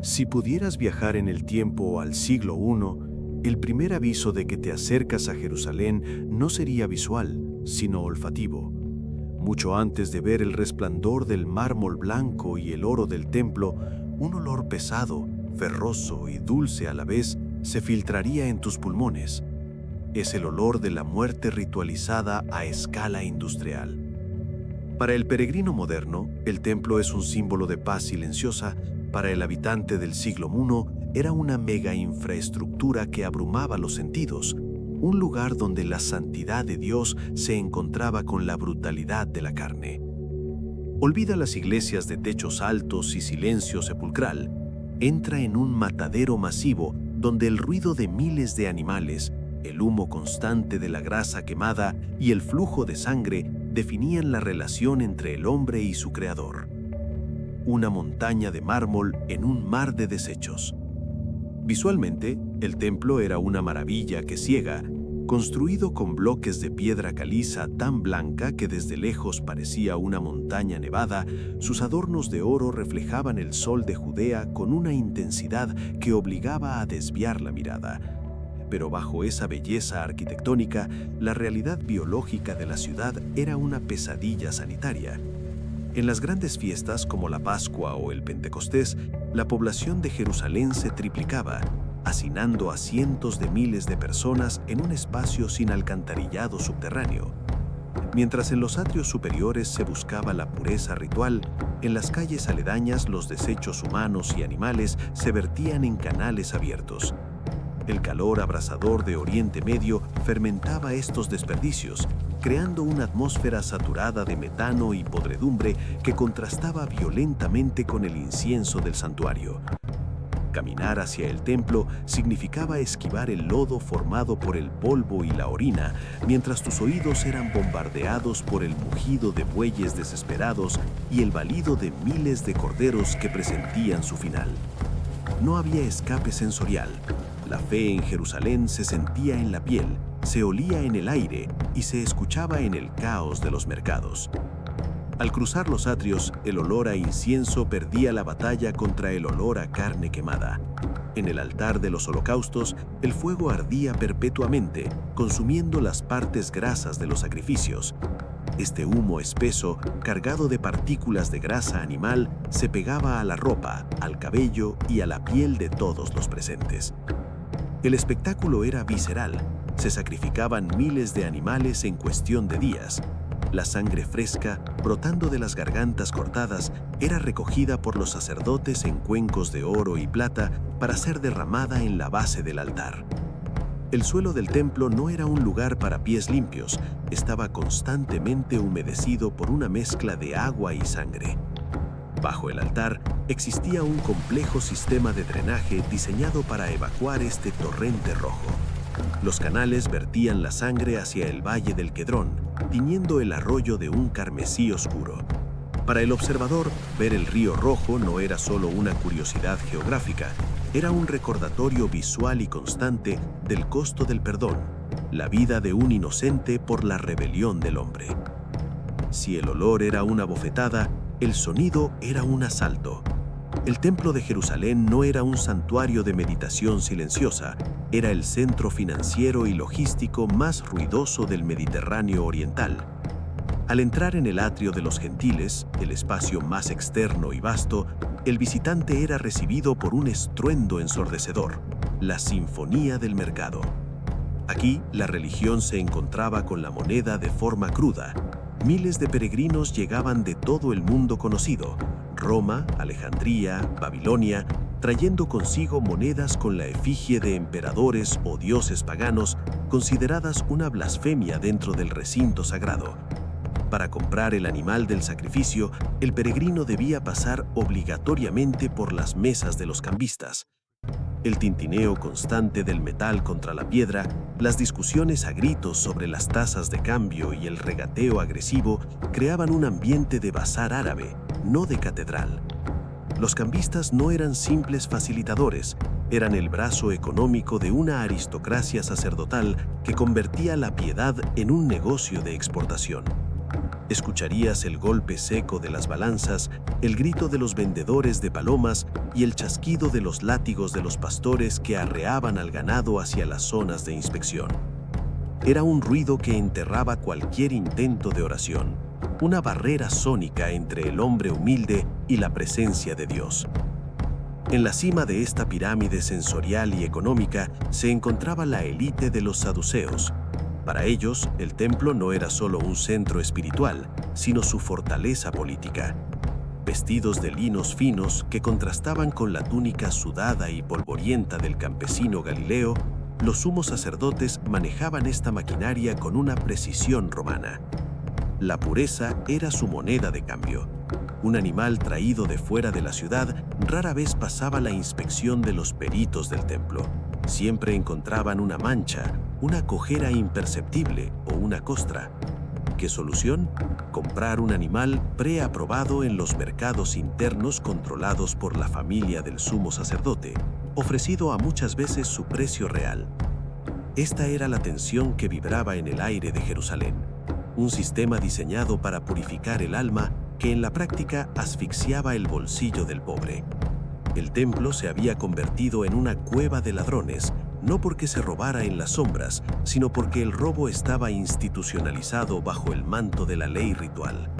Si pudieras viajar en el tiempo al siglo I, el primer aviso de que te acercas a Jerusalén no sería visual, sino olfativo. Mucho antes de ver el resplandor del mármol blanco y el oro del templo, un olor pesado, ferroso y dulce a la vez se filtraría en tus pulmones. Es el olor de la muerte ritualizada a escala industrial. Para el peregrino moderno, el templo es un símbolo de paz silenciosa. Para el habitante del siglo I, era una mega infraestructura que abrumaba los sentidos, un lugar donde la santidad de Dios se encontraba con la brutalidad de la carne. Olvida las iglesias de techos altos y silencio sepulcral. Entra en un matadero masivo donde el ruido de miles de animales, el humo constante de la grasa quemada y el flujo de sangre definían la relación entre el hombre y su creador. Una montaña de mármol en un mar de desechos. Visualmente, el templo era una maravilla que ciega, construido con bloques de piedra caliza tan blanca que desde lejos parecía una montaña nevada. Sus adornos de oro reflejaban el sol de Judea con una intensidad que obligaba a desviar la mirada. Pero bajo esa belleza arquitectónica, la realidad biológica de la ciudad era una pesadilla sanitaria. En las grandes fiestas como la Pascua o el Pentecostés, la población de Jerusalén se triplicaba, hacinando a cientos de miles de personas en un espacio sin alcantarillado subterráneo. Mientras en los atrios superiores se buscaba la pureza ritual, en las calles aledañas los desechos humanos y animales se vertían en canales abiertos. El calor abrasador de Oriente Medio fermentaba estos desperdicios, creando una atmósfera saturada de metano y podredumbre que contrastaba violentamente con el incienso del santuario. Caminar hacia el templo significaba esquivar el lodo formado por el polvo y la orina, mientras tus oídos eran bombardeados por el mugido de bueyes desesperados y el balido de miles de corderos que presentían su final. No había escape sensorial. La fe en Jerusalén se sentía en la piel, se olía en el aire y se escuchaba en el caos de los mercados. Al cruzar los atrios, el olor a incienso perdía la batalla contra el olor a carne quemada. En el altar de los holocaustos, el fuego ardía perpetuamente, consumiendo las partes grasas de los sacrificios. Este humo espeso, cargado de partículas de grasa animal, se pegaba a la ropa, al cabello y a la piel de todos los presentes. El espectáculo era visceral. Se sacrificaban miles de animales en cuestión de días. La sangre fresca, brotando de las gargantas cortadas, era recogida por los sacerdotes en cuencos de oro y plata para ser derramada en la base del altar. El suelo del templo no era un lugar para pies limpios, estaba constantemente humedecido por una mezcla de agua y sangre. Bajo el altar existía un complejo sistema de drenaje diseñado para evacuar este torrente rojo. Los canales vertían la sangre hacia el valle del Quedrón, tiñendo el arroyo de un carmesí oscuro. Para el observador, ver el río Rojo no era solo una curiosidad geográfica, era un recordatorio visual y constante del costo del perdón, la vida de un inocente por la rebelión del hombre. Si el olor era una bofetada, el sonido era un asalto. El templo de Jerusalén no era un santuario de meditación silenciosa, era el centro financiero y logístico más ruidoso del Mediterráneo oriental. Al entrar en el atrio de los gentiles, el espacio más externo y vasto, el visitante era recibido por un estruendo ensordecedor, la sinfonía del mercado. Aquí, la religión se encontraba con la moneda de forma cruda. Miles de peregrinos llegaban de todo el mundo conocido, Roma, Alejandría, Babilonia, trayendo consigo monedas con la efigie de emperadores o dioses paganos, consideradas una blasfemia dentro del recinto sagrado. Para comprar el animal del sacrificio, el peregrino debía pasar obligatoriamente por las mesas de los cambistas. El tintineo constante del metal contra la piedra, las discusiones a gritos sobre las tasas de cambio y el regateo agresivo creaban un ambiente de bazar árabe, no de catedral. Los cambistas no eran simples facilitadores, eran el brazo económico de una aristocracia sacerdotal que convertía la piedad en un negocio de exportación. Escucharías el golpe seco de las balanzas, el grito de los vendedores de palomas y el chasquido de los látigos de los pastores que arreaban al ganado hacia las zonas de inspección. Era un ruido que enterraba cualquier intento de oración, una barrera sónica entre el hombre humilde y la presencia de Dios. En la cima de esta pirámide sensorial y económica se encontraba la élite de los saduceos. Para ellos, el templo no era solo un centro espiritual, sino su fortaleza política. Vestidos de linos finos que contrastaban con la túnica sudada y polvorienta del campesino galileo, los sumos sacerdotes manejaban esta maquinaria con una precisión romana. La pureza era su moneda de cambio. Un animal traído de fuera de la ciudad rara vez pasaba la inspección de los peritos del templo. Siempre encontraban una mancha, una cojera imperceptible o una costra. ¿Qué solución? Comprar un animal preaprobado en los mercados internos controlados por la familia del sumo sacerdote, ofrecido a muchas veces su precio real. Esta era la tensión que vibraba en el aire de Jerusalén, un sistema diseñado para purificar el alma que en la práctica asfixiaba el bolsillo del pobre. El templo se había convertido en una cueva de ladrones, no porque se robara en las sombras, sino porque el robo estaba institucionalizado bajo el manto de la ley ritual.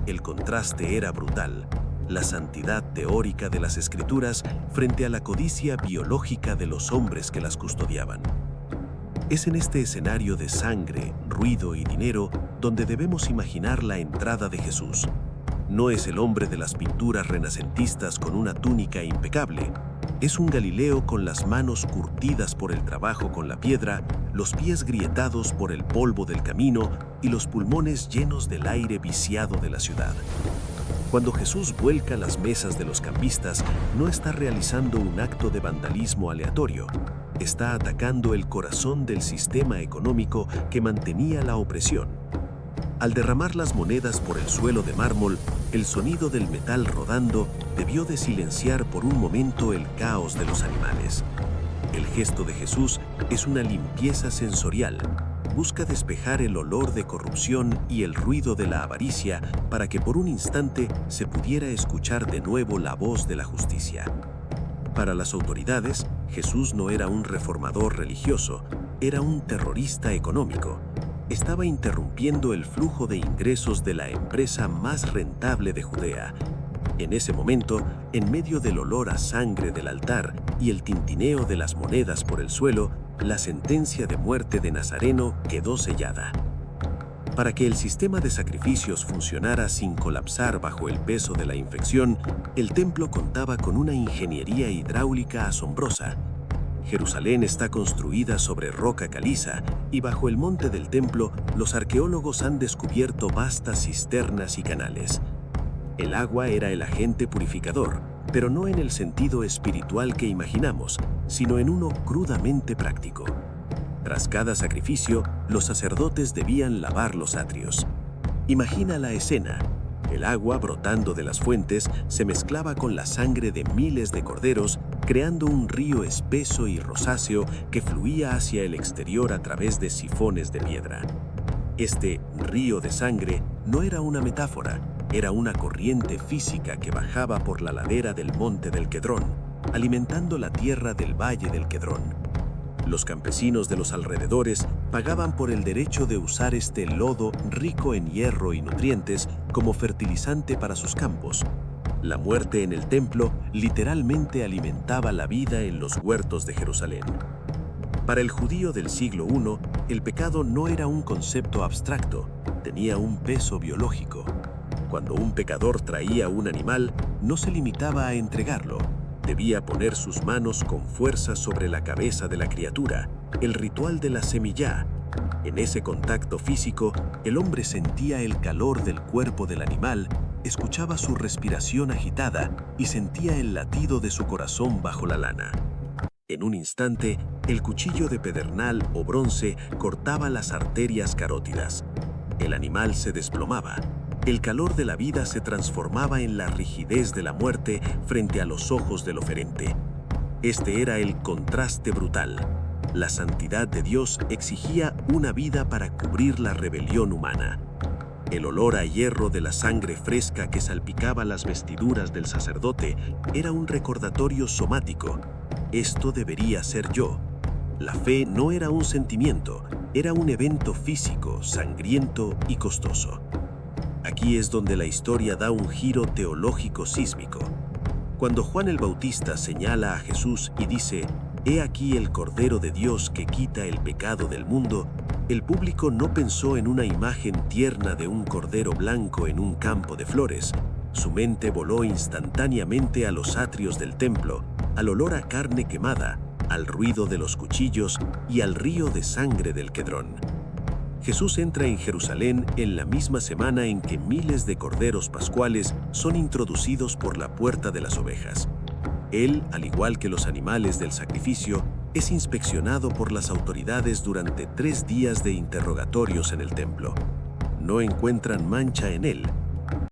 El contraste era brutal, la santidad teórica de las escrituras frente a la codicia biológica de los hombres que las custodiaban. Es en este escenario de sangre, ruido y dinero donde debemos imaginar la entrada de Jesús. No es el hombre de las pinturas renacentistas con una túnica impecable. Es un Galileo con las manos curtidas por el trabajo con la piedra, los pies grietados por el polvo del camino y los pulmones llenos del aire viciado de la ciudad. Cuando Jesús vuelca las mesas de los cambistas, no está realizando un acto de vandalismo aleatorio. Está atacando el corazón del sistema económico que mantenía la opresión. Al derramar las monedas por el suelo de mármol, el sonido del metal rodando debió de silenciar por un momento el caos de los animales. El gesto de Jesús es una limpieza sensorial. Busca despejar el olor de corrupción y el ruido de la avaricia para que por un instante se pudiera escuchar de nuevo la voz de la justicia. Para las autoridades, Jesús no era un reformador religioso, era un terrorista económico. Estaba interrumpiendo el flujo de ingresos de la empresa más rentable de Judea. En ese momento, en medio del olor a sangre del altar y el tintineo de las monedas por el suelo, la sentencia de muerte de Nazareno quedó sellada. Para que el sistema de sacrificios funcionara sin colapsar bajo el peso de la infección, el templo contaba con una ingeniería hidráulica asombrosa. Jerusalén está construida sobre roca caliza y bajo el monte del templo los arqueólogos han descubierto vastas cisternas y canales. El agua era el agente purificador, pero no en el sentido espiritual que imaginamos, sino en uno crudamente práctico. Tras cada sacrificio, los sacerdotes debían lavar los atrios. Imagina la escena. El agua brotando de las fuentes se mezclaba con la sangre de miles de corderos, creando un río espeso y rosáceo que fluía hacia el exterior a través de sifones de piedra. Este río de sangre no era una metáfora, era una corriente física que bajaba por la ladera del monte del Quedrón, alimentando la tierra del valle del Quedrón. Los campesinos de los alrededores pagaban por el derecho de usar este lodo rico en hierro y nutrientes como fertilizante para sus campos. La muerte en el templo literalmente alimentaba la vida en los huertos de Jerusalén. Para el judío del siglo I, el pecado no era un concepto abstracto, tenía un peso biológico. Cuando un pecador traía un animal, no se limitaba a entregarlo. Debía poner sus manos con fuerza sobre la cabeza de la criatura, el ritual de la semillá. En ese contacto físico, el hombre sentía el calor del cuerpo del animal, escuchaba su respiración agitada y sentía el latido de su corazón bajo la lana. En un instante, el cuchillo de pedernal o bronce cortaba las arterias carótidas. El animal se desplomaba. El calor de la vida se transformaba en la rigidez de la muerte frente a los ojos del oferente. Este era el contraste brutal. La santidad de Dios exigía una vida para cubrir la rebelión humana. El olor a hierro de la sangre fresca que salpicaba las vestiduras del sacerdote era un recordatorio somático. Esto debería ser yo. La fe no era un sentimiento, era un evento físico, sangriento y costoso. Aquí es donde la historia da un giro teológico sísmico. Cuando Juan el Bautista señala a Jesús y dice, «He aquí el Cordero de Dios que quita el pecado del mundo», el público no pensó en una imagen tierna de un cordero blanco en un campo de flores. Su mente voló instantáneamente a los atrios del templo, al olor a carne quemada, al ruido de los cuchillos y al río de sangre del Quedrón. Jesús entra en Jerusalén en la misma semana en que miles de corderos pascuales son introducidos por la puerta de las ovejas. Él, al igual que los animales del sacrificio, es inspeccionado por las autoridades durante 3 días de interrogatorios en el templo. No encuentran mancha en él,